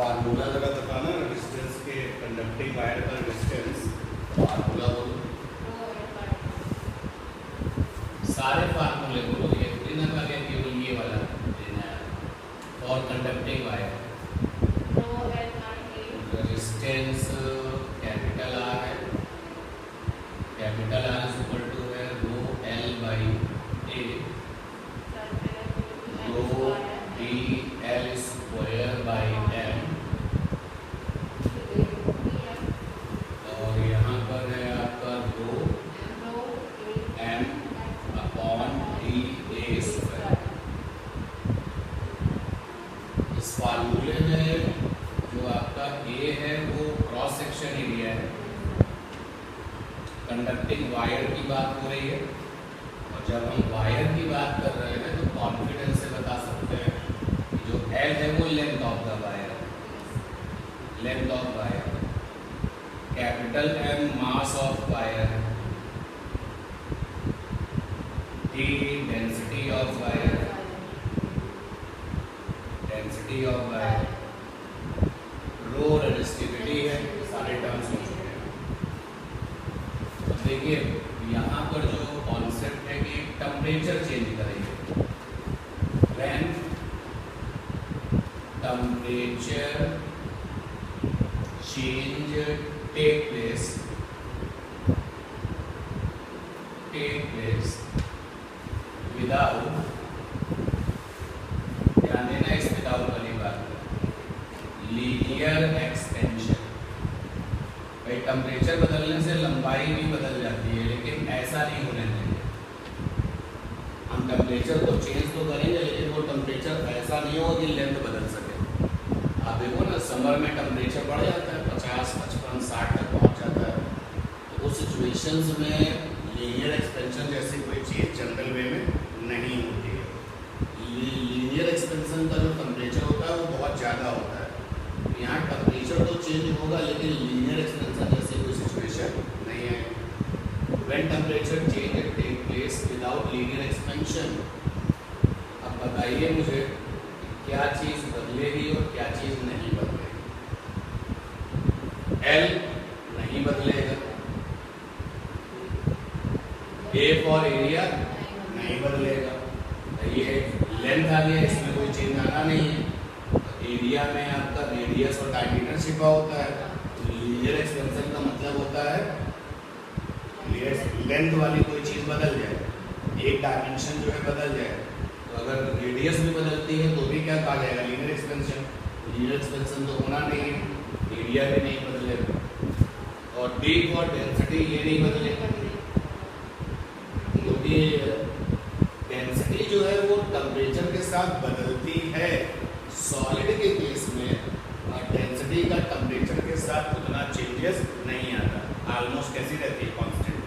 Formula जरा बताना, resistance के कंडक्टिंग वायर का रेजिस्टेंस फार्मूला बोलो। सारे फार्मूले बोलो, ये थोड़ी ना कहा केवल ये वाला देना है। और conducting wire resistance capital R है, capital R is equal to है rho l by a, rho d l square by m, और यहाँ पर है आपका rho m upon d a square. इस फार्मूले में जो आपका ए है वो क्रॉस सेक्शन एरिया है, कंडक्टिंग वायर की बात हो रही है, और जब हम वायर की बात कर रहे हैं तो कॉन्फिडेंस से बता सकते हैं कि जो एल है वो लेंथ ऑफ द वायर है, length of wire, capital M mass of wire है, d density of wire, density of wire, rho resistivity है, सारे टर्म्स हो चुके हैं। तो देखिए यहाँ पर जो कॉन्सेप्ट है कि टेम्परेचर चेंज करेंगे, when temperature change take place without, ध्यान देना इस विदाउट वाली बात, लीनियर एक्सपेंशन। भाई टेम्परेचर बदलने से लंबाई भी बदल जाती है, लेकिन ऐसा नहीं होने देंगे। हम टेम्परेचर को चेंज तो करेंगे, लेकिन वो टेम्परेचर ऐसा नहीं हो कि लेंथ बदल सके। आप देखो ना, समर में टेम्परेचर बढ़ जाता है 50, 55, 60 तक पहुंच जाता है, तो उस सिचुएशंस में लीनियर एक्सपेंशन जैसी कोई चीज़ जनरल वे में नहीं होती है। लीनियर एक्सपेंशन का जो टेम्परेचर होता है वो बहुत ज़्यादा होता है। यहाँ टेम्परेचर तो चेंज होगा, लेकिन लीनियर एक्सपेंशन जैसी कोई सिचुएशन नहीं है। When temperature change take place without linear expansion, अब बताइए मुझे क्या चीज़ बदलेगी और क्या चीज़ नहीं बदलेगी। एल नहीं बदलेगा, ए फॉर एरिया नहीं बदलेगा, ये लेंथ आ गया, इसमें कोई चेंज आना नहीं है। एरिया में आपका रेडियस और डायमीटर छिपा होता है, तो लीनियर एक्सपेंशन का मतलब होता है लेंथ वाली कोई चीज़ बदल जाए, एक डायमेंशन जो है बदल जाए। तो अगर रेडियस भी बदलती है तो भी क्या कहा जाएगा, लीनियर एक्सपेंशन। लीनियर एक्सपेंशन तो होना नहीं है, एरिया भी नहीं बदलेगा, और डी फॉर डेंसिटी ये नहीं बदलेगा, क्योंकि डेंसिटी जो है वो टेम्परेचर के साथ बदलती है। सॉलिड के केस में डेंसिटी का टेम्परेचर के साथ उतना चेंजेस नहीं आता, ऑलमोस्ट कैसी रहती है, कांस्टेंट।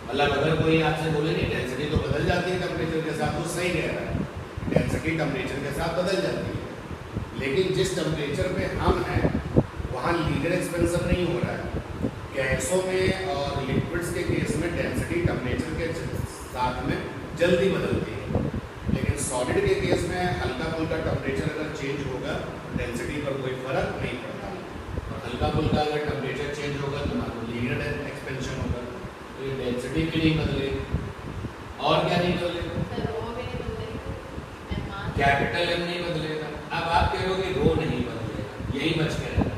मतलब अगर कोई आपसे बोले नहीं डेंसिटी तो बदल जाती है टेम्परेचर के साथ, वो सही कह रहा है, डेंसिटी टेम्परेचर के साथ बदल जाती है, लेकिन जिस टेम्परेचर पे हम हैं वहाँ लीनियर एक्सपेंशन नहीं हो रहा है। गैसों में और लिक्विड्स के केस में डेंसिटी टेम्परेचर के साथ में जल्दी बदलती है, लेकिन सॉलिड के केस में हल्का फुल्का टेम्परेचर अगर चेंज होगा डेंसिटी पर कोई फर्क नहीं पड़ता, और हल्का फुल्का अगर टेम्परेचर चेंज होगा तो मान लो लीनियर एक्सपेंशन होगा, तो ये डेंसिटी भी नहीं बदलेगी। और क्या नहीं बदलेगा, कैपिटल एम नहीं बदलेगा। अब आप कह रहे हो कि रो नहीं बदलेगा, यही बच के रहेगा,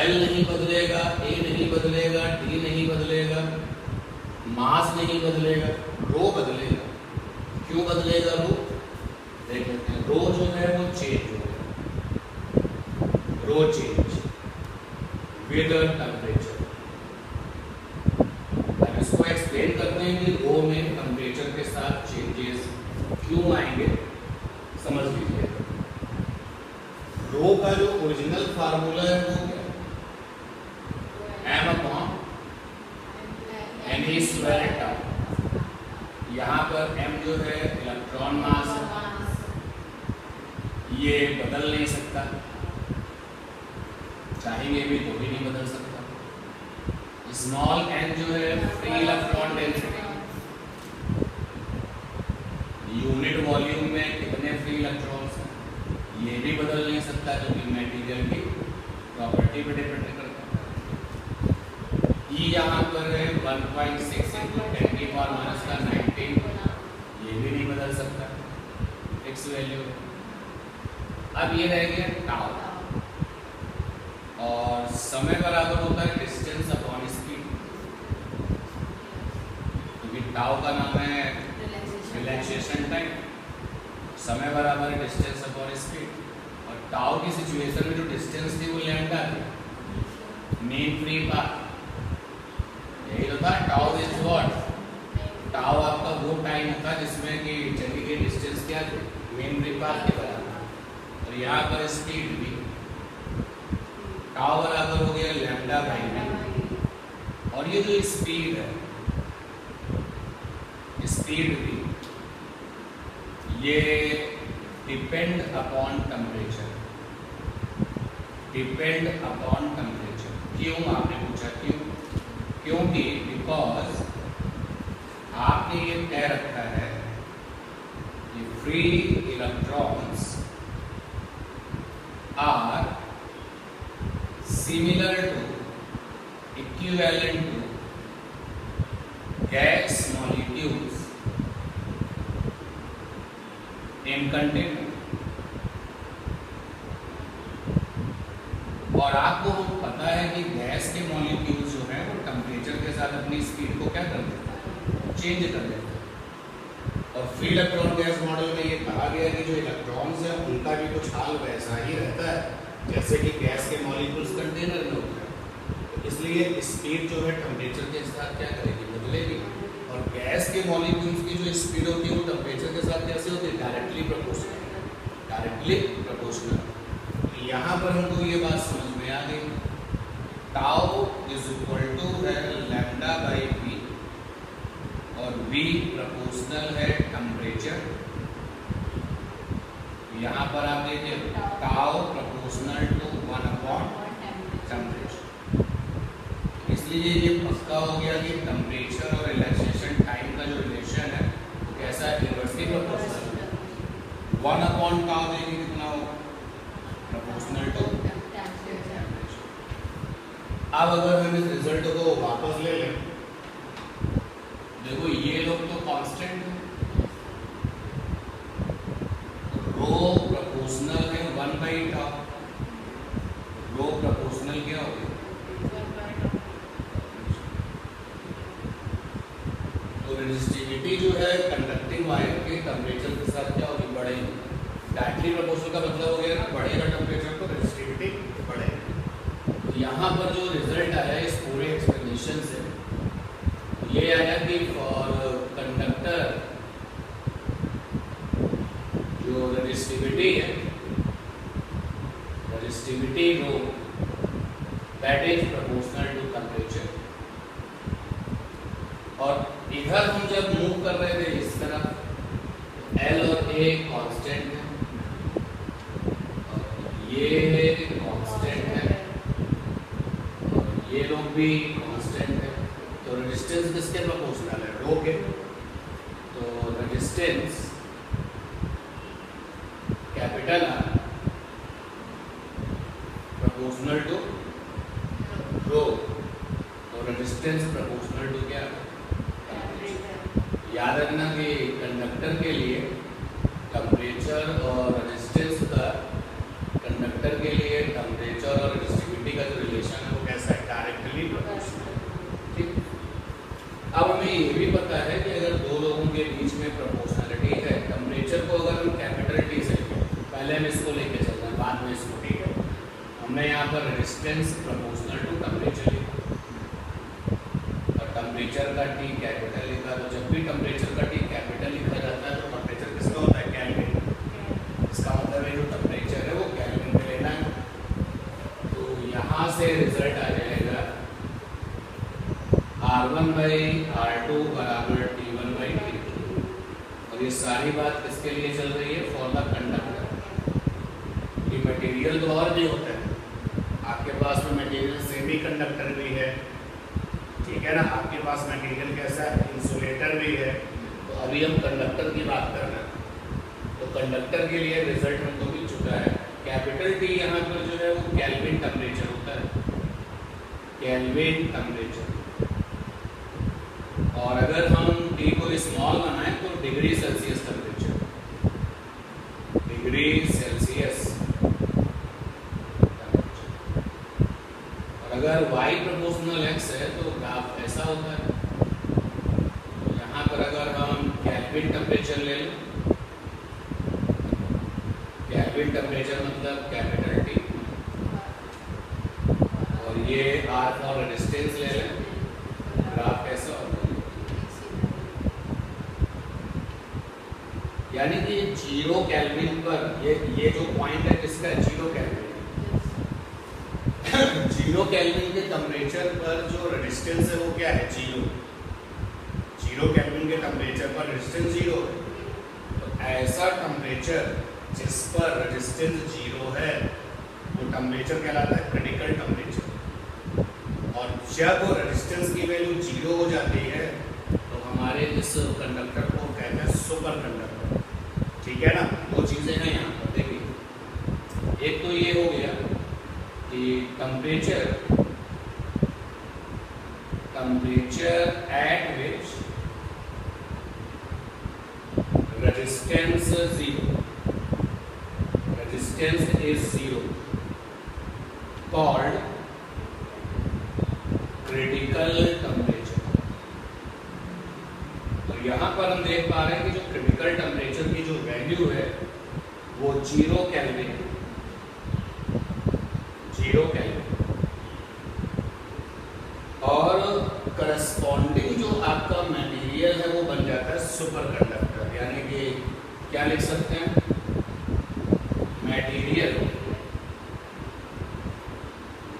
एल नहीं बदलेगा, ए नहीं बदलेगा, डी नहीं बदलेगा, मास नहीं बदलेगा, रो बदलेगा। क्यों बदलेगा रो, देख लेते हैं। रो जो है वो चेंज होगा, रो चेंज विद टेम्परेचर। अब इसको एक्सप्लेन करते हैं कि रो में टेम्परेचर के साथ चेंजेस क्यों आएंगे, समझ लीजिए। रो का जो ओरिजिनल फार्मूला है वो क्या, m upon n e square tau. यहाँ पर m जो है इलेक्ट्रॉन मास है, ये बदल नहीं सकता, चाहेंगे भी तो भी नहीं बदल सकता। स्मॉल n जो है free electron density, unit volume में कितने फ्री इलेक्ट्रॉन्स हैं, ये भी बदल नहीं सकता क्योंकि मटेरियल की प्रॉपर्टी पे डिपेंड करता है। ई यहाँ पर है 1.6 इंटू 10 की पावर माइनस का 19, ये भी नहीं बदल सकता, फिक्स वैल्यू है। अब ये रह गया टाउ, और समय बराबर होता है डिस्टेंस अपॉन स्पीड, क्योंकि टाउ का नाम है रिलैक्सेशन टाइम, समय बराबर है डिस्टेंस अपॉन स्पीड। और टाउ की सिचुएशन में जो डिस्टेंस थी वो लैम्डा थी, मीन फ्री पाथ, यही तो था। टाउ इज व्हाट, टाउ आपका वो टाइम था जिसमें कि चली गई डिस्टेंस क्या थी, मीन फ्री पाथ के बराबर। और यहाँ पर स्पीड भी टाउ बराबर हो गया लैम्डा बाई वी। और ये जो स्पीड है, स्पीड भी ये depend upon temperature, depend upon temperature. क्यों आपने पूछा, क्यों? क्योंकि बिकॉज आपने ये कह रखा है कि free electrons are similar to, equivalent to gas molecules in container. और आपको पता है कि गैस के मॉलिक्यूल्स जो हैं वो टेम्परेचर के साथ अपनी स्पीड को क्या कर देते हैं, चेंज कर देते हैं। और फ्री इलेक्ट्रॉन गैस मॉडल में ये कहा गया कि जो इलेक्ट्रॉन्स हैं उनका भी कुछ हाल वैसा ही रहता है जैसे कि गैस के मॉलिक्यूल्स कंटेनर में होता है। तो इसलिए स्पीड जो है टेम्परेचर के साथ क्या करेगी, बदलेगी। और गैस के मॉलिक्यूल्स की जो स्पीड होती है वो टेम्परेचर के साथ कैसे होती है, डायरेक्टली प्रोपोर्शनल, डायरेक्टली प्रोपोर्शनल। यहाँ पर हमको ये बात समझ में आ गई, टाउ इज इक्वल टू है लैम्डा बाई वी, और वी प्रोपोर्शनल है टेम्परेचर। यहाँ पर आप देखिए tau proportional to 1 upon temperature. इसलिए ये पक्का हो गया कि टेम्परेचर और रिलैक्सेशन टाइम का जो रिलेशन है वो कैसा है, इनवर्सली प्रोपोर्शनल है। 1 अपॉन टाउ देखिए कितना होगा, प्रोपोर्शनल टू टेम्परेचर। अब अगर हम इस रिजल्ट को वापस ले लें, देखो ये लोग तो कांस्टेंट है, रो प्रोपोर्शनल है 1 बाई टाउ, रो प्रोपोर्शनल क्या हो गया, तो रेजिस्टिविटी जो है कंडक्टिंग वायर के टेम्परेचर के साथ क्या होगी, बढ़ेगी। डायरेक्टली प्रोपोर्शनल का मतलब हो गया ना, बढ़ेगा टेम्परेचर तो रेजिस्टिविटी बढ़ेगी। तो यहाँ पर जो रिजल्ट आया इस पूरे एक्सप्लेनेशन से ये आया कि फॉर कंडक्टर जो रेजिस्टिविटी है, resistivity rho that is proportional to temperature. और इधर हम जब मूव कर रहे थे इस तरफ, एल और ए कांस्टेंट है, ये कांस्टेंट है, और ये लोग भी कांस्टेंट है। तो रेजिस्टेंस किसके प्रोपोर्शनल है, रो के। तो resistance capital R proportional to rho, तो रेजिस्टेंस प्रोपोर्शनल टू क्या, याद रखना कि कंडक्टर के लिए टेम्परेचर और रेजिस्टेंस का, कंडक्टर के लिए टेम्परेचर और रेजिस्टिविटी का जो रिलेशन है वो कैसा है, डायरेक्टली प्रोपोर्शनल। ठीक, अब हमें ये भी पता है कि अगर दो लोगों के बीच में प्रोपोर्शनलिटी है, टेम्परेचर को अगर हम कैपिटल टी से, पहले हम इसको लेके चलते हैं बाद में इसको, ठीक है। हमने यहाँ पर रेजिस्टेंस प्रोपोर्शनल टू टेम्परेचर लिखा और टेम्परेचर का टी कैपिटल लिखा। तो जब भी टेम्परेचर का टी कैपिटल लिखा जाता है तो टेम्परेचर किसका होता है, केल्विन। इसका मतलब है जो टेम्परेचर है वो केल्विन में लेना है। तो यहाँ से रिजल्ट आ जाएगा R1 बाई R2 बराबर T1 बाई T2। और ये सारी बात किसके लिए चल रही है, फॉर द कंडक्टर। ये मटेरियल तो और भी होता है, आपके पास में मटेरियल सेमी कंडक्टर भी है, ठीक है ना, आपके पास मटेरियल कैसा है, इंसुलेटर भी है। तो अभी हम कंडक्टर की बात कर रहे हैं, तो कंडक्टर के लिए रिजल्ट हमको मिल चुका है। होता है, कैपिटल टी यहाँ पर जो है वो केल्विन टेम्परेचर होता है, केल्विन टेम्परेचर। और अगर हम टी को स्मॉल बनाएं तो degree Celsius temperature, degree Celsius. और अगर y प्रोपोर्शनल x है तो ग्राफ ऐसा होता है। तो यहाँ पर अगर हम केल्विन टेम्परेचर ले लें, केल्विन टेम्परेचर मतलब कैपिटल टी, और ये R फॉर रेजिस्टेंस ले लें, ग्राफ कैसा होगा, यानी कि 0 केल्विन पर ये जो पॉइंट है किसका है, 0 केल्विन। 0 केल्विन के टेम्परेचर पर जो रेजिस्टेंस है वो क्या है, 0। 0 केल्विन के टेम्परेचर पर रेजिस्टेंस 0 है। तो ऐसा टेम्परेचर जिस पर रेजिस्टेंस 0 है वो टेम्परेचर कहलाता है क्रिटिकल टेम्परेचर। और जब रेजिस्टेंस की वैल्यू 0 हो जाती है तो हमारे इस कंडक्टर को कहते हैं सुपर कंडक्टर। ठीक है ना, दो चीजें हैं यहाँ पर देखिए। एक तो ये हो गया कि temperature at which resistance is 0 called critical temperature. तो यहाँ पर हम देख पा रहे हैं कि जो क्रिटिकल टेम्परेचर की जो वैल्यू है वो 0 केल्विन है, 0 केल्विन। और करस्पॉन्डिंग जो आपका मटेरियल है वो बन जाता है सुपर कंडक्टर। यानी कि क्या लिख सकते हैं, material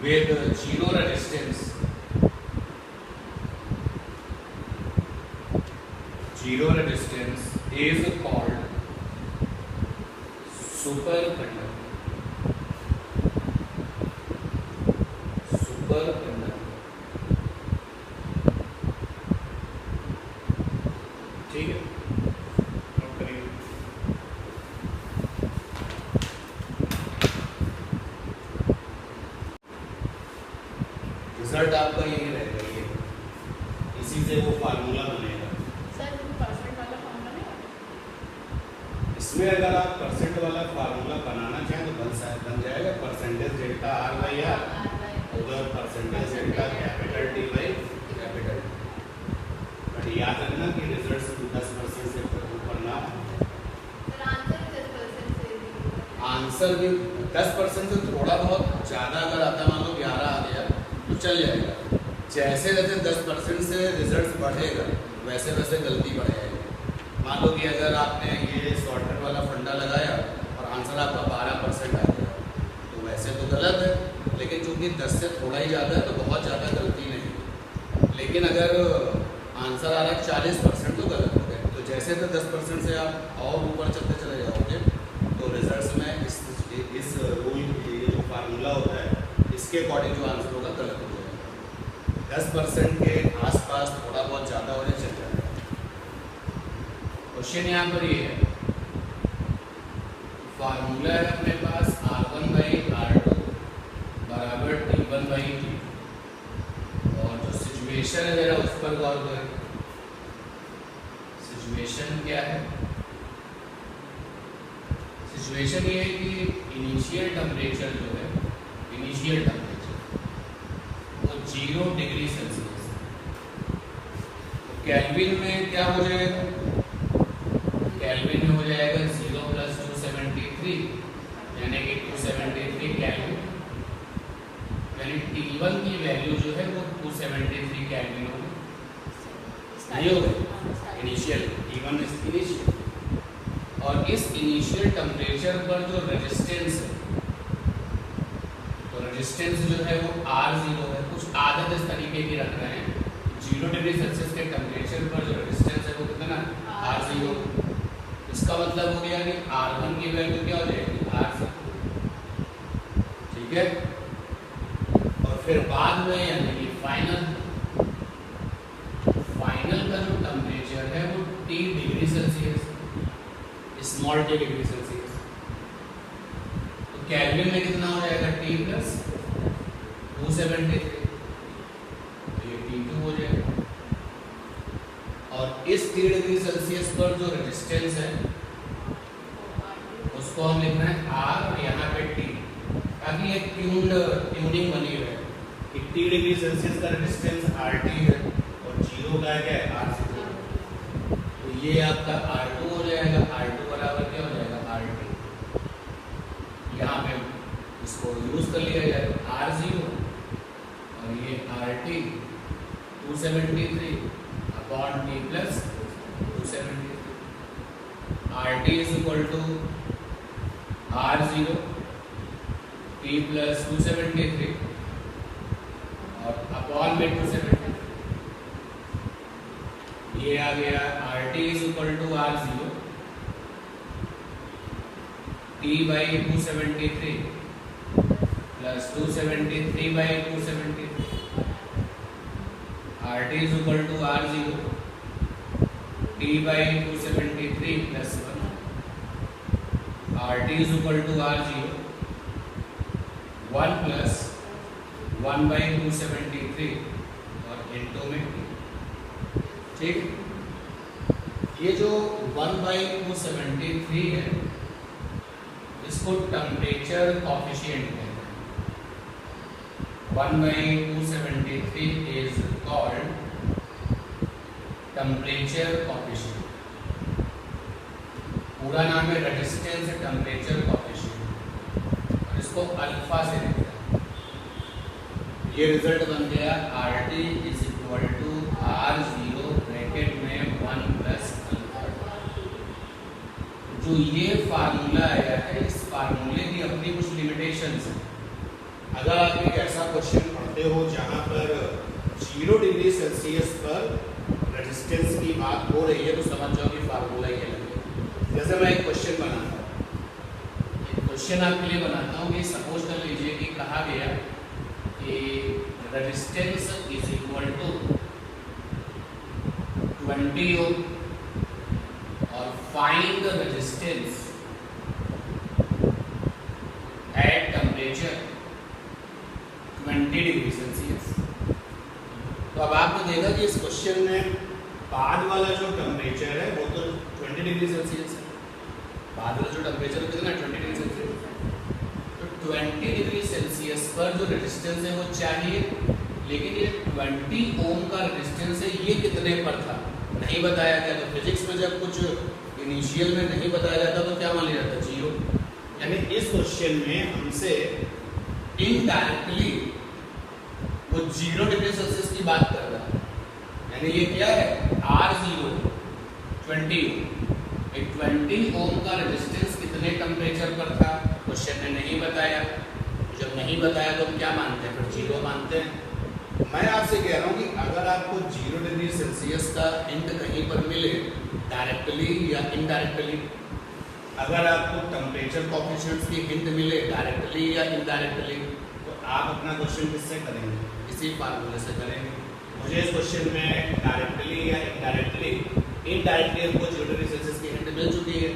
with 0 resistance, 0 resistance is called superconductor, superconductor। ठीक है, नोट करिए। रिजल्ट आपका यही रहेगा, ये इसी से वो फार्मूला बनेगा। इसमें अगर आप परसेंट वाला फार्मूला बनाना चाहें तो बन जाएगा percentage delta R by R, उधर percentage delta capital T by capital T. But याद रखना कि रिजल्ट 10% से ऊपर ना, आंसर भी 10% से थोड़ा बहुत ज़्यादा अगर आता, मान लो 11 आ गया तो चल जाएगा। जैसे जैसे 10% से रिजल्ट बढ़ेगा वैसे वैसे गलती बढ़ेगी। मान लो कि अगर आपने ये शॉर्टकट वाला फंडा लगाया और आंसर आपका 12% आ गया तो वैसे तो गलत है, लेकिन चूंकि 10 से थोड़ा ही ज़्यादा है तो बहुत ज़्यादा गलती नहीं। लेकिन अगर आंसर आ रहा है 40% तो गलत हो गया। तो जैसे तो 10% से आप और ऊपर चलते चले जाओगे तो रिजल्ट में इस रूल, ये जो फार्मूला होता है इसके अकॉर्डिंग जो आंसर होगा गलत हो जाएगा। 10% के आसपास थोड़ा बहुत ज़्यादा होने चल जाएगा। क्वेश्चन यहाँ पर ये है, फार्मूला है अपने पास R1 बाई R2 बराबर T1 बाई T, और जो सिचुएशन है जरा उस पर गौर करें। सिचुएशन क्या है, सिचुएशन ये है कि इनिशियल टेम्परेचर जो है, इनिशियल टेम्परेचर वो 0 डिग्री सेल्सियस। तो केल्विन में क्या हो जाएगा, केल्विन में हो जाएगा 0 + 273 यानी कि 273 केल्विन, यानी T1 की वैल्यू जो है वो 273 केल्विन होगी। नहीं हो गई इनिशियल, T1 इनिशियल। और इस इनिशियल टेम्परेचर पर जो रेजिस्टेंस है, तो रेजिस्टेंस जो है वो R0 है। कुछ आदत इस तरीके की रख रहे हैं, 0 डिग्री सेल्सियस के टेम्परेचर पर जो रेजिस्टेंस है वो कितना, R0। इसका मतलब हो गया कि R1 की वैल्यू क्या हो जाएगी, R0। ठीक है, और फिर बाद में यानी कि फाइनल का जो टेम्परेचर है वो T degree Celsius, small t degree Celsius. Kelvin में कितना हो जाएगा T प्लस 273, तो ये T2 हो जाएगा। और इस 3 डिग्री सेल्सियस पर जो रेजिस्टेंस है उसको हम लिख रहे हैं R और यहाँ पे T, ताकि एक ट्यूनिंग बनी रहे। 80 डिग्री सेल्सियस का रेजिस्टेंस RT है और 0 का क्या है R0। तो ये आपका R2 हो जाएगा, R2 बराबर क्या हो जाएगा RT। यहाँ पे इसको यूज कर लिया जाएगा R0 और ये RT 273 upon T plus 273। RT is equal to R0 T plus 273 और अपॉन में 273। ये आ गया RT is equal to R0 T by 273 plus 273 by 273। RT is equal to R0 T by 273 plus 1। RT is equal to R0 1 plus 1 by 273 और into में T। ठीक, ये जो 1 बाई 273 है इसको टेम्परेचर कॉफिशिएंट कहते हैं। 1 by 273 is called temperature coefficient. पूरा नाम है रेजिस्टेंस टेम्परेचर कॉफिशिएंट और इसको अल्फा से लिखते हैं। ये रिजल्ट बन गया RT is equal to R0 bracket में 1 प्लस अल्फा। जो ये फार्मूला आया है इस फार्मूले की अपनी कुछ लिमिटेशंस हैं। अगर आप एक ऐसा क्वेश्चन पढ़ते हो जहाँ पर 0 डिग्री सेल्सियस पर रेजिस्टेंस की बात हो रही है तो समझ जाओ कि फार्मूला ये लगे। जैसे मैं एक क्वेश्चन बनाता हूँ, एक क्वेश्चन आपके लिए बनाता हूँ कि सपोज कर लीजिए कि कहा गया कि रेजिस्टेंस इज इक्वल टू 20 ओम और find the resistance at temperature 20 degree Celsius. तो अब आपने देखा कि इस क्वेश्चन में बाद वाला जो टेम्परेचर है वो तो 20 डिग्री सेल्सियस है। बाद वाला जो टेम्परेचर कितना है 20 डिग्री सेल्सियस। तो 20 डिग्री सेल्सियस पर जो रेजिस्टेंस है वो चाहिए, लेकिन ये 20 ओम का रेजिस्टेंस है ये कितने पर था नहीं बताया गया। तो फिजिक्स में जब कुछ इनिशियल में नहीं बताया जाता तो क्या मान लिया जाता, 0। यानी इस क्वेश्चन में हमसे इनडायरेक्टली वो 0 डिग्री सेल्सियस की बात कर रहा है। यानी ये क्या है R0 20 ओम। एक 20 ओम का रेजिस्टेंस कितने टेम्परेचर पर था क्वेश्चन ने नहीं बताया। जब नहीं बताया तो हम क्या मानते हैं, फिर 0 मानते हैं। मैं आपसे कह रहा हूँ कि अगर आपको 0 डिग्री सेल्सियस का हिंट कहीं पर मिले डायरेक्टली या इनडायरेक्टली, अगर आपको टेम्परेचर कॉफिशिएंट्स की हिंट मिले डायरेक्टली या इनडायरेक्टली, तो आप अपना क्वेश्चन किससे करेंगे, इसी फार्मूले से करेंगे। मुझे इस क्वेश्चन में डायरेक्टली या इनडायरेक्टली हमको 0 डिग्री सेल्सियस की हिंट मिल चुकी है।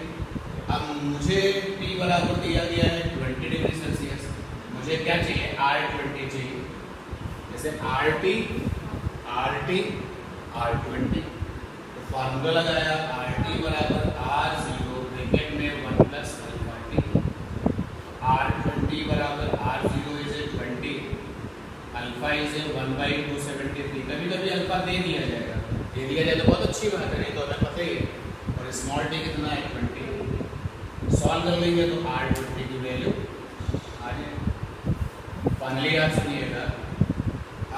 अब मुझे T बराबर दिया गया है 20 डिग्री सेल्सियस, मुझे क्या चाहिए R20 चाहिए। जैसे RT R20 तो फार्मूला लगाया RT बराबर R0 ब्रैकेट में 1 प्लस अल्फा T। R20 बराबर R0 is 20, alpha is 1 by 273। कभी कभी अल्फा दे दिया जाएगा, दे दिया जाए तो बहुत अच्छी बात है, नहीं तो हमें पता ही है। और स्मॉल टी कितना है 20। सॉल्व कर लेंगे तो R20 की वैल्यू आ जाएगी। फाइनली आप सुनिएगा,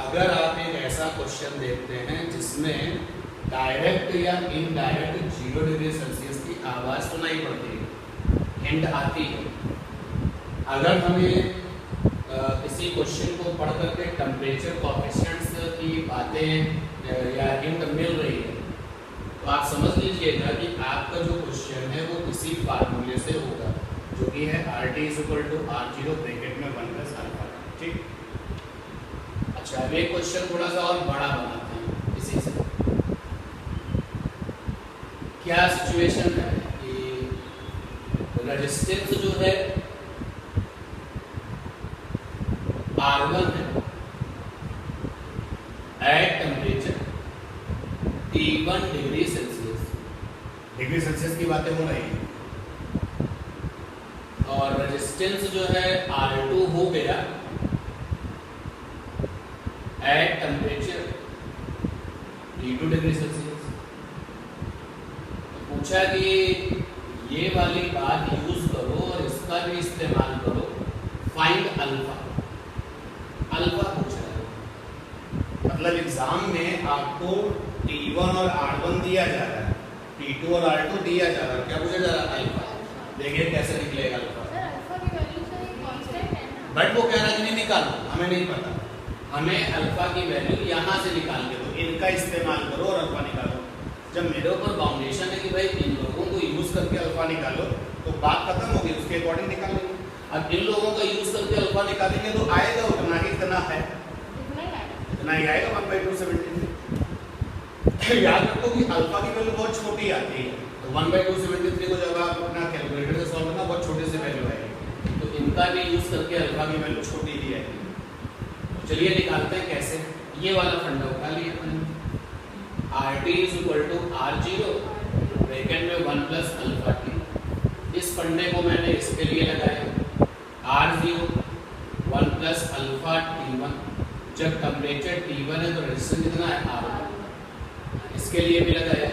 अगर आप एक ऐसा क्वेश्चन देखते हैं जिसमें डायरेक्ट या इनडायरेक्ट 0 डिग्री सेल्सियस की आवाज़ सुनाई पड़ती है, हिंट आती है, अगर हमें किसी क्वेश्चन को पढ़ करके टेम्परेचर कॉफिशिएंट्स की बातें या हिंट मिल रही है, तो आप समझ लीजिएगा कि आपका जो क्वेश्चन है वो किसी फार्मूले से होगा जो कि है RT is equal to R0 bracket में 1 प्लस अल्फा। ठीक, अच्छा अब एक क्वेश्चन थोड़ा सा और बड़ा बनाते हैं इसी से। क्या सिचुएशन है कि रेजिस्टेंस जो है R1 है at temperature T1 degree Celsius, degree Celsius की बातें हो रही हैं, और रेजिस्टेंस जो है R2 हो गया at temperature T2 degree Celsius. तो पूछा कि ये वाली बात यूज करो और इसका भी इस्तेमाल करो, फाइंड अल्फा। अल्फा पूछ रहा है, मतलब एग्जाम में आपको T1 और R1 दिया जा रहा है, T2 और R2 दिया जा रहा है, क्या पूछा जा रहा है? अल्फा। देखिए कैसे निकलेगा अल्फा। सर अल्फा की वैल्यू तो एक कांस्टेंट है ना। बट वो कह रहा है कि नहीं निकालो, हमें नहीं पता, हमें अल्फा की वैल्यू यहाँ से निकाल के दो, इनका इस्तेमाल करो और अल्फा निकालो। जब मेरे ऊपर बाउंडेशन है कि भाई इन लोगों को यूज करके अल्फा निकालो तो बात खत्म होगी, उसके अकॉर्डिंग निकालेंगे। अब इन लोगों का यूज करके अल्फा निकालेंगे तो आएगा उतना ही, इतना है, इतना ही आएगा। इतना ही आएगा 1/273। याद रखो कि अल्फा की वैल्यू बहुत छोटी आती है, तो 1/273 को जब आप अपना कैलकुलेटर से सॉल्व करना बहुत छोटे से वैल्यू आएगी, तो इनका भी यूज करके अल्फा अल्फा की की वैल्यू छोटी ही आएगी। वैल्यू। चलिए निकालते हैं कैसे, ये वाला फंडा उठा लिया अपन। RT is equal to R0 bracket में 1 प्लस अल्फा टी। इस फंडे को मैंने इसके लिए लगाया, R0 1 प्लस अल्फा T1। जब टेम्परेचर T1 है तो रेजिस्टेंस कितना है? R1। इसके लिए भी लगाया,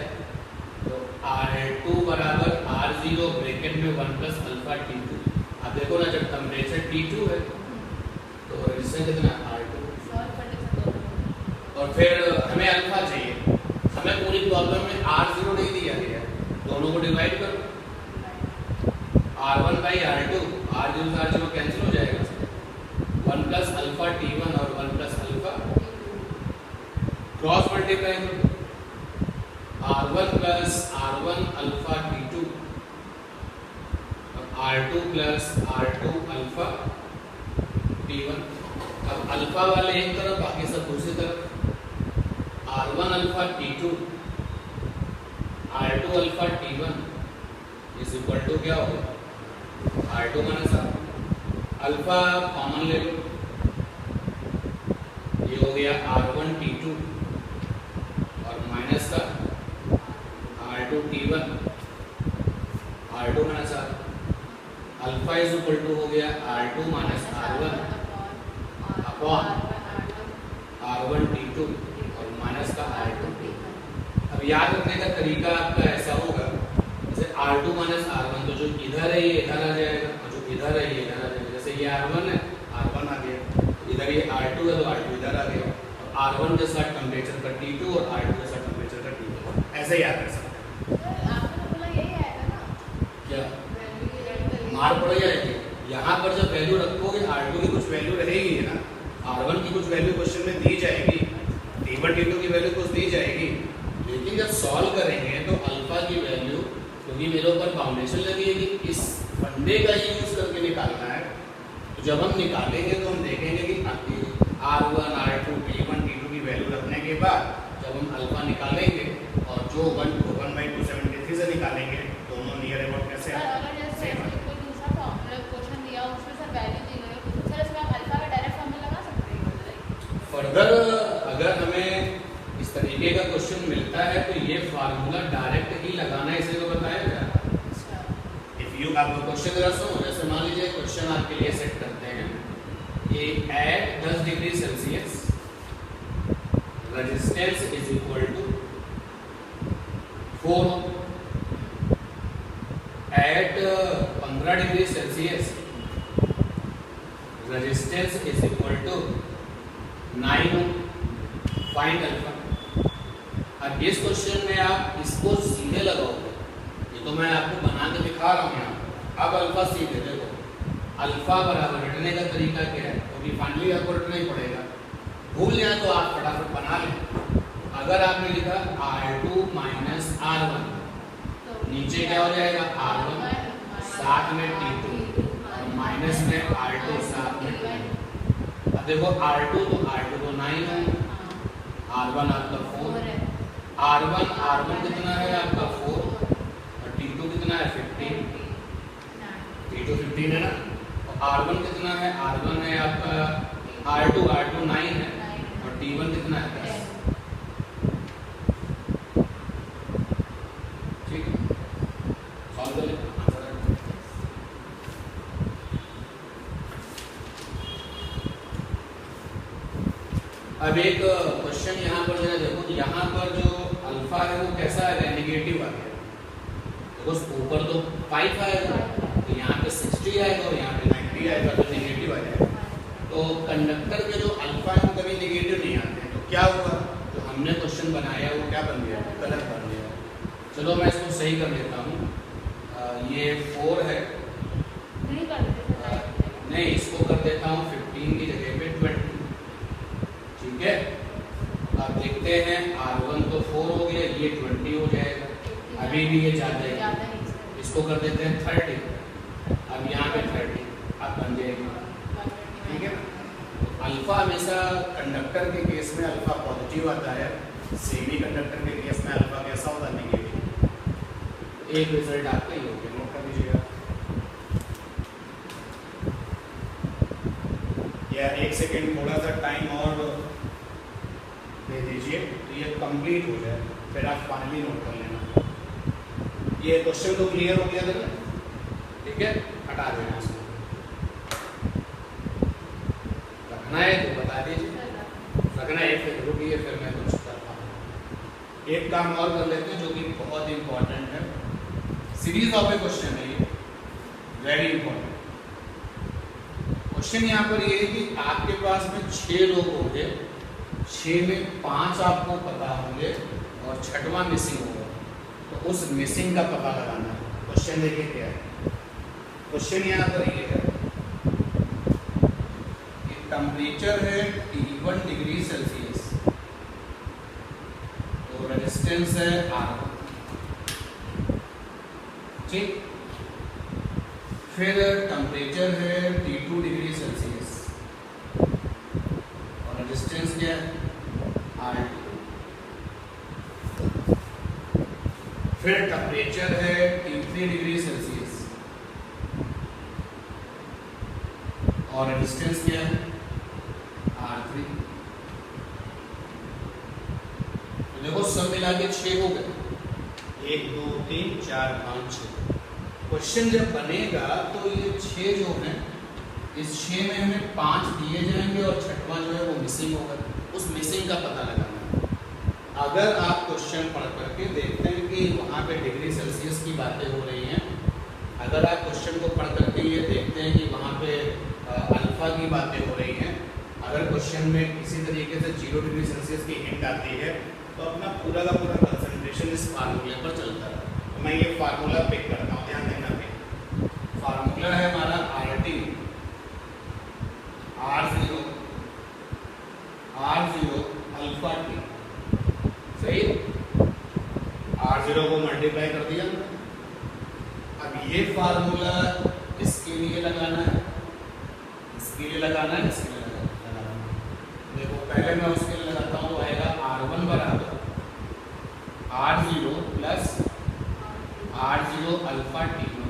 तो R2 बराबर R0 ब्रैकेट में 1 प्लस अल्फा T2। अब देखो ना, जब टेम्परेचर T2 है तो रेजिस्टेंस कितना है? R2। और फिर हमें अल्फा चाहिए, हमें पूरी प्रॉब्लम में R0 नहीं दिया गया, दोनों को डिवाइड करो, R1 बाई R2, R0 से R0 कैंसिल हो जाएगा, 1 प्लस अल्फा T1 और 1 प्लस अल्फा क्रॉस मल्टीप्लाई करो, R1 plus R1 alpha T2 और R2 plus R2 alpha T1। अब अल्फा वाले एक तरफ, बाकी सब दूसरी तरफ, R1 alpha T2 R2 alpha T1 is equal to क्या होगा? R2 माइनस अल्फा कॉमन ले लो, ये हो गया R1 T2 और माइनस का R2 T1, R2 minus alpha is equal to हो गया R2 minus R1 upon R1 T2 और माइनस का R2 T1। अब याद रखने का तरीका आपका ऐसा होगा, जैसे R2 माइनस R1, तो जो इधर है ये इधर आ जाएगा और जो इधर है ये इधर आ जाएगा। जैसे ये R1 है, R1 आ गया, इधर ये R2 है तो R2 इधर आ गया, और R1 के साथ टेम्परेचर का T2 और R2 के साथ टेम्परेचर का T1, ऐसे याद कर सकते हैं। सर आपने तो बोला यही आएगा ना, क्या वैल्यू मार पड़ जाएगी। यहाँ पर जब वैल्यू रखोगे R2 की कुछ वैल्यू रहेगी है ना, R1 की कुछ वैल्यू क्वेश्चन में दी जाएगी, T1 T2 की वैल्यू कुछ दी जाएगी, लेकिन जब सॉल्व करेंगे तो अल्फा की वैल्यू, क्योंकि मेरे ऊपर फाउंडेशन लगी है कि इस फंडे का ही यूज करके निकालना है, तो जब हम निकालेंगे तो हम देखेंगे कि R1 R2 T1 T2 की वैल्यू रखने के बाद जब हम अल्फा निकालेंगे और जो 1/273 से निकालेंगे, दोनों नियर अबाउट कैसे सर अगर जैसे कोई दूसरा फॉर्मूला क्वेश्चन दिया उसमें सर वैल्यू दी गई, सर इसमें आप अल्फा का डायरेक्ट फॉर्मूला लगा सकते हैं। फर्दर अगर हमें इस तरीके का क्वेश्चन मिलता है तो ये फार्मूला डायरेक्ट ही लगाना है, इसे तो बताया गया। इफ यू आपको क्वेश्चन जरा सुनो, जैसे मान लीजिए क्वेश्चन आपके लिए सेट करते हैं कि at 10 degree Celsius resistance is equal to 4 at 15 degree Celsius resistance is equal to 9 find alpha. अब इस क्वेश्चन में आप इसको सीधे लगाओगे, ये तो मैं आपको बना के दिखा रहा हूँ यहाँ। अब अल्फा सीधे देखो, अल्फा बराबर रटने का तरीका क्या है, क्योंकि फाइनली आपको रटना ही पड़ेगा, भूल जाए तो आप फटाफट बना लें। अगर आपने लिखा R2 माइनस R1, नीचे क्या हो जाएगा R1 साथ में T2 और माइनस में R2 साथ में T2। अब देखो R2 तो 9 है, R1 आपका 4 है, R1 कितना है आपका 4 और T2 कितना है 15, T2 15 है ना, और R1 कितना है, R1 है आपका R2 9 है और T1 कितना है 10। ठीक है, सॉल्व कर लेते हैं, आंसर है। अब एक क्वेश्चन यहाँ पर जरा देखो, यहाँ पर जो अल्फा है वो कैसा है, नेगेटिव आ गया। देखो ऊपर तो 5 आएगा, तो यहाँ पे 60 आएगा और यहाँ पे 90 आएगा, तो नेगेटिव आ जाएगा। तो कंडक्टर के जो अल्फा है वो कभी नेगेटिव नहीं आते हैं, तो क्या हुआ, जो हमने क्वेश्चन बनाया वो क्या बन गया, गलत बन गया। चलो मैं इसको सही कर लेता हूँ। ये 4 है, नहीं इसको कर देता हूँ 15 की जगह पे 20। ठीक है, अब देखते हैं R1 तो 4 हो गया, ये 20 हो जाएगा, अभी भी ये ज़्यादा है, इसको कर देते हैं 30। अब यहाँ पे 30 अब बन जाएगी। ठीक है, अल्फा हमेशा कंडक्टर के केस में अल्फा पॉजिटिव आता है, सेमी कंडक्टर के केस में अल्फा कैसा होता है, नेगेटिव। एक रिजल्ट आपका ही हो गया, नोट कर लीजिएगा। या 1 सेकेंड थोड़ा सा टाइम और दे दीजिए तो ये कंप्लीट हो जाए, फिर आप फाइनली नोट कर लेना। ये क्वेश्चन तो क्लियर हो गया था, ठीक है, हटा देना इसको। रखना है तो बता दीजिए, रखना है फिर रुकिए, फिर मैं कुछ करता हूँ। एक काम और कर लेते हैं जो कि बहुत इंपॉर्टेंट है, सीरीज ऑफ ए क्वेश्चन है ये, वेरी इंपॉर्टेंट क्वेश्चन। यहाँ पर ये है कि आपके पास में 6 लोग होंगे, 6 में 5 आपको पता होंगे और 6वां मिसिंग होगा, तो उस मिसिंग का पता लगाना है। क्वेश्चन देखिए क्या है, क्वेश्चन यहाँ पर ये है, टेम्परेचर है T1 डिग्री सेल्सियस, तो रेजिस्टेंस है R1। ठीक, फिर टेम्परेचर है T2 डिग्री सेल्सियस और रेजिस्टेंस क्या है R2। फिर टेम्परेचर है T3 डिग्री सेल्सियस और रेजिस्टेंस क्या है R3। तो देखो सब मिला के 6 हो गए, 1 2 3 4 5 6। क्वेश्चन जब बनेगा तो ये 6 जो है, इस 6 में हमें 5 दिए जाएंगे और 6वां जो है वो मिसिंग होगा, उस मिसिंग का पता लगाना है। अगर आप क्वेश्चन पढ़ करके देखते हैं कि वहाँ पे डिग्री सेल्सियस की बातें हो रही हैं, अगर आप क्वेश्चन को पढ़ करके ये देखते हैं कि वहाँ पे अल्फा की बातें हो रही हैं, अगर क्वेश्चन में किसी तरीके से 0 डिग्री सेल्सियस की हिंट आती है, तो अपना पूरा का पूरा कंसंट्रेशन इस फार्मूले पर चलता है। तो मैं ये फार्मूला पिक करता हूँ, ध्यान देना। फार्मूला है हमारा RT R0 अल्फा T, सही। R0 को मल्टीप्लाई कर दिया। अब ये फार्मूला इसके लिए लगाना है, इसके लिए लगाना है, इसके लिए लगाना है। देखो पहले मैं उसके लिए लगाता हूँ, तो आएगा R1 बराबर R0 plus R0 alpha T1।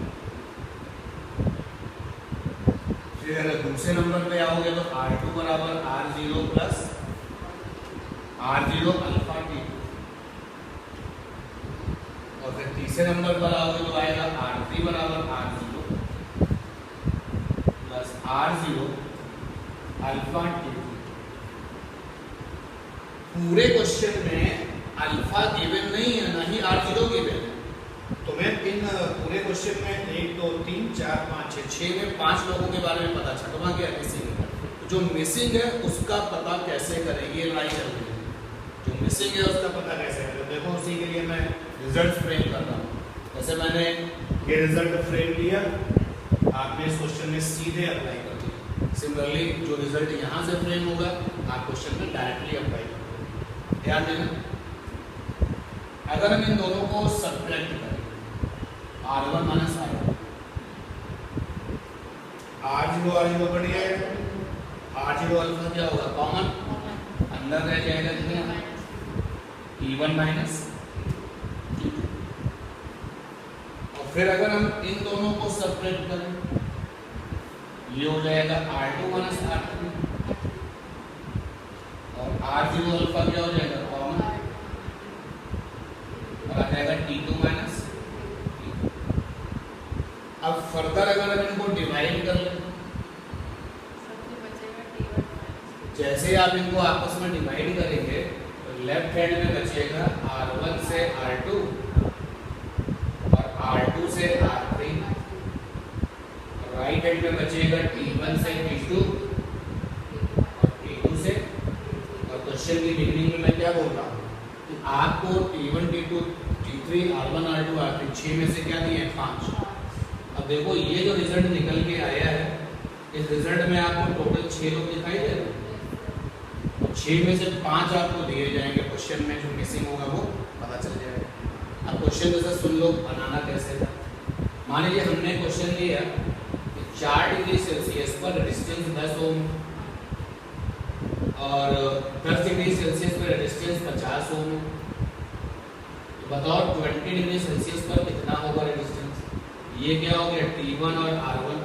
फिर दूसरे नंबर पे आओगे तो R2 बराबर R0 plus R0 alpha T2। और फिर तीसरे नंबर पर आओगे तो आएगा R3 बराबर R0 plus R0 alpha T2। पूरे क्वेश्चन में अल्फा गिवन नहीं है, ना ही R0 गिवन है। तो मैं इन पूरे क्वेश्चन में 1 2 3 4 5 6 में 5 लोगों के बारे में पता, 6वां क्या मिसिंग है। तो जो मिसिंग है उसका पता कैसे करेंगे, ये लड़ाई चल रही है। जो मिसिंग है उसका पता कैसे करें, तो देखो उसी के लिए मैं रिजल्ट फ्रेम कर रहा हूँ। जैसे मैंने ये रिजल्ट फ्रेम लिया, आपने इस क्वेश्चन में सीधे अप्लाई कर दिया। सिमिलरली जो रिजल्ट यहाँ से फ्रेम होगा, आप क्वेश्चन में डायरेक्टली अप्लाई करोगे। ध्यान देना, अगर हम इन दोनों को सब्ट्रैक्ट करें, R1 माइनस R2, R0 बढ़ जाएगा, R0 अल्फा क्या होगा, कॉमन अंदर रह जाएगा, जिसमें T1 माइनस T2। और फिर अगर हम इन दोनों को सब्ट्रैक्ट करें, ये हो जाएगा R2 माइनस R3। और R0 अल्फा क्या हो जाएगा कॉमन और आ जाएगा T2 माइनस। अब फर्दर अगर इनको डिवाइड कर लें, जैसे आप इनको आपस में डिवाइड करेंगे तो लेफ्ट हैंड में बचेगा R1 से R2 और R2 से R3, राइट हैंड में बचेगा T1 से T2 और T2 से। और क्वेश्चन की बिगनिंग में मैं क्या बोल रहा हूँ कि आपको T1 T2 T3 R1 R2 R3 6 में से क्या दिए हैं 5। अब देखो ये जो रिजल्ट निकल के आया है, इस रिजल्ट में आपको टोटल 6 लोग दिखाई दे रहे हैं। 6 में से 5 आपको दिए जाएंगे, क्वेश्चन में जो मिसिंग होगा वो पता चल जाएगा। अब क्वेश्चन जैसे सुन लो, बनाना कैसे था। मान लीजिए हमने क्वेश्चन लिया कि 4 डिग्री सेल्सियस पर रेजिस्टेंस 10 ओम और 10 डिग्री सेल्सियस पर रेजिस्टेंस 50 ओम। तो बताओ 20 डिग्री सेल्सियस पर कितना होगा रेजिस्टेंस। ये क्या हो गया T1 और R1,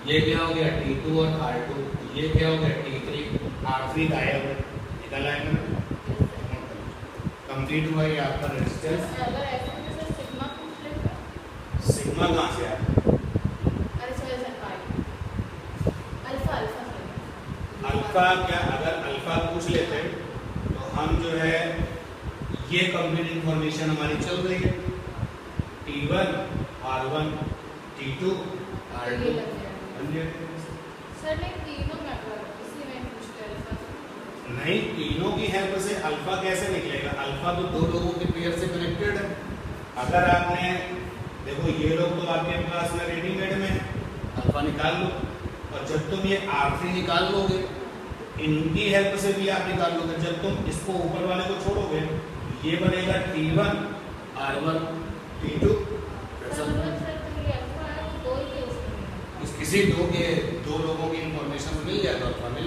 ये क्या हो गया T2 और R2, ये क्या हो गया T3, R3 गायब है, निकल आएगा, कंप्लीट हुआ ये आपका रेजिस्टेंस। अगर ऐसे में सर सिग्मा पूछ लेते, सिग्मा कहाँ से आया? अरे सर पाई अल्फा अल्फा क्या, अगर अल्फा पूछ लेते तो हम जो है ये कंप्लीट इंफॉर्मेशन हमारी चल रही है T1 R1 T2 R2 sir नहीं तीनों में इसी में पूछते हैं। नहीं, तीनों की हेल्प से अल्फा कैसे निकलेगा? अल्फा तो 2 लोगों के पेयर से कनेक्टेड है। अगर आपने देखो ये लोग तो आपके पास में रेडीमेड में है, अल्फा निकाल लो और जब तुम ये R3 निकाल लोगे इनकी हेल्प से भी आप निकाल लोगे। जब तुम इसको ऊपर वाले को छोड़ोगे ये बनेगा T1 R1 T2। किसी 2 लोगों की इंफॉर्मेशन मिल जाएगा, अल्फा मिल